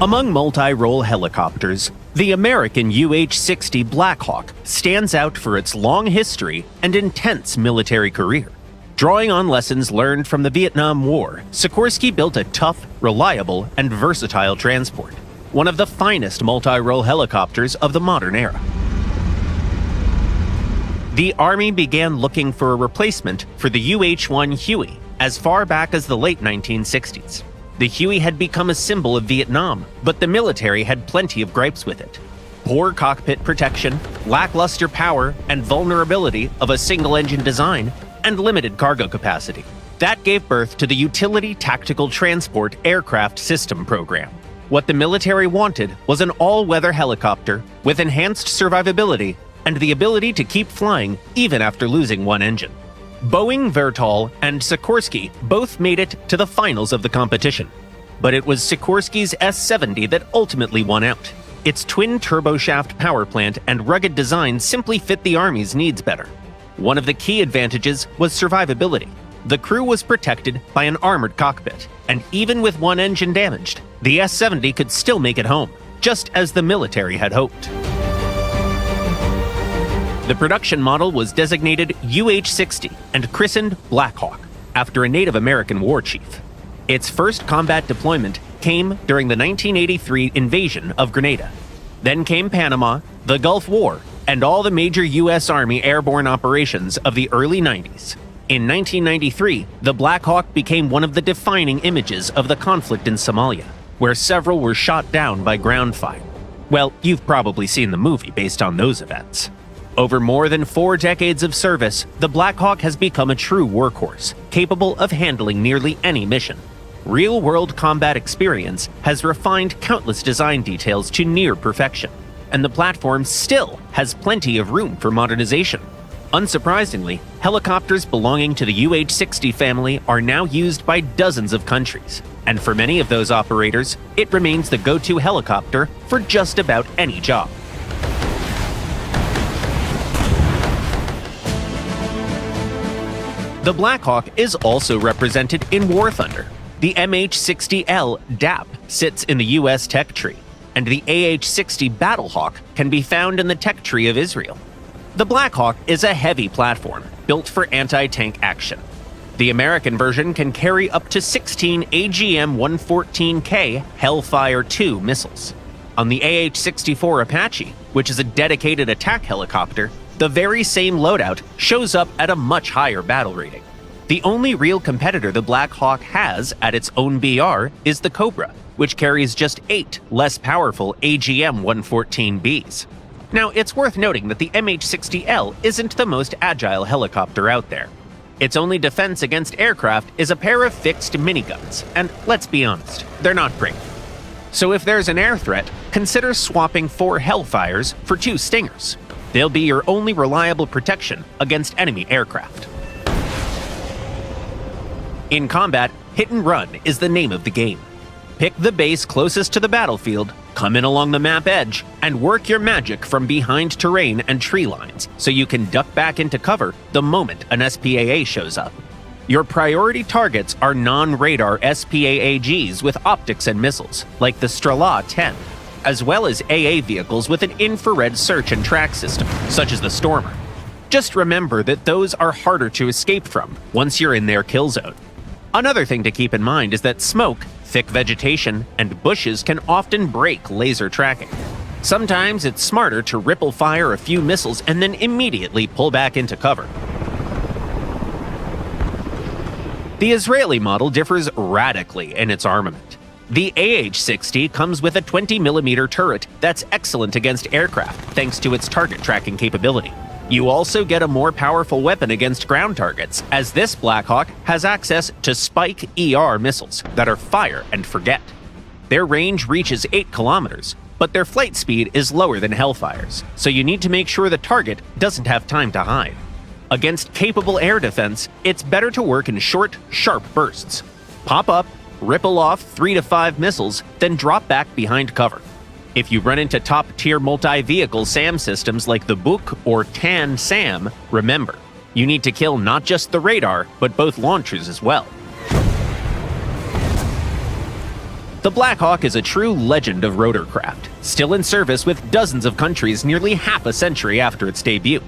Among multi-role helicopters, the American UH-60 Blackhawk stands out for its long history and intense military career. Drawing on lessons learned from the Vietnam War, Sikorsky built a tough, reliable, and versatile transport, one of the finest multi-role helicopters of the modern era. The Army began looking for a replacement for the UH-1 Huey as far back as the late 1960s. The Huey had become a symbol of Vietnam, but the military had plenty of gripes with it. Poor cockpit protection, lackluster power and vulnerability of a single-engine design, and limited cargo capacity. That gave birth to the Utility Tactical Transport Aircraft System program. What the military wanted was an all-weather helicopter with enhanced survivability and the ability to keep flying even after losing one engine. Boeing, Vertol, and Sikorsky both made it to the finals of the competition. But it was Sikorsky's S-70 that ultimately won out. Its twin turboshaft power plant and rugged design simply fit the Army's needs better. One of the key advantages was survivability. The crew was protected by an armored cockpit, and even with one engine damaged, the S-70 could still make it home, just as the military had hoped. The production model was designated UH-60 and christened Blackhawk, after a Native American war chief. Its first combat deployment came during the 1983 invasion of Grenada. Then came Panama, the Gulf War, and all the major U.S. Army airborne operations of the early 90s. In 1993, the Blackhawk became one of the defining images of the conflict in Somalia, where several were shot down by ground fire. Well, you've probably seen the movie based on those events. Over more than 4 decades of service, the Blackhawk has become a true workhorse, capable of handling nearly any mission. Real-world combat experience has refined countless design details to near perfection, and the platform still has plenty of room for modernization. Unsurprisingly, helicopters belonging to the UH-60 family are now used by dozens of countries, and for many of those operators, it remains the go-to helicopter for just about any job. The Blackhawk is also represented in War Thunder. The MH-60L DAP sits in the US tech tree, and the AH-60 Battlehawk can be found in the tech tree of Israel. The Blackhawk is a heavy platform built for anti-tank action. The American version can carry up to 16 AGM-114K Hellfire II missiles. On the AH-64 Apache, which is a dedicated attack helicopter, the very same loadout shows up at a much higher battle rating. The only real competitor the Blackhawk has at its own BR is the Cobra, which carries just 8 less powerful AGM-114Bs. Now, it's worth noting that the MH-60L isn't the most agile helicopter out there. Its only defense against aircraft is a pair of fixed miniguns, and let's be honest, they're not great. So if there's an air threat, consider swapping 4 Hellfires for 2 Stingers. They'll be your only reliable protection against enemy aircraft. In combat, hit and run is the name of the game. Pick the base closest to the battlefield, come in along the map edge, and work your magic from behind terrain and tree lines so you can duck back into cover the moment an SPAA shows up. Your priority targets are non-radar SPAAGs with optics and missiles, like the Strela 10, as well as AA vehicles with an infrared search and track system, such as the Stormer. Just remember that those are harder to escape from once you're in their kill zone. Another thing to keep in mind is that smoke, thick vegetation, and bushes can often break laser tracking. Sometimes it's smarter to ripple fire a few missiles and then immediately pull back into cover. The Israeli model differs radically in its armament. The AH-60 comes with a 20mm turret that's excellent against aircraft thanks to its target tracking capability. You also get a more powerful weapon against ground targets, as this Blackhawk has access to Spike ER missiles that are fire and forget. Their range reaches 8 kilometers, but their flight speed is lower than Hellfire's, so you need to make sure the target doesn't have time to hide. Against capable air defense, it's better to work in short, sharp bursts. Pop up, ripple off 3 to 5 missiles, then drop back behind cover. If you run into top-tier multi-vehicle SAM systems like the Buk or Tan SAM, remember, you need to kill not just the radar, but both launchers as well. The Black Hawk is a true legend of rotorcraft, still in service with dozens of countries nearly half a century after its debut.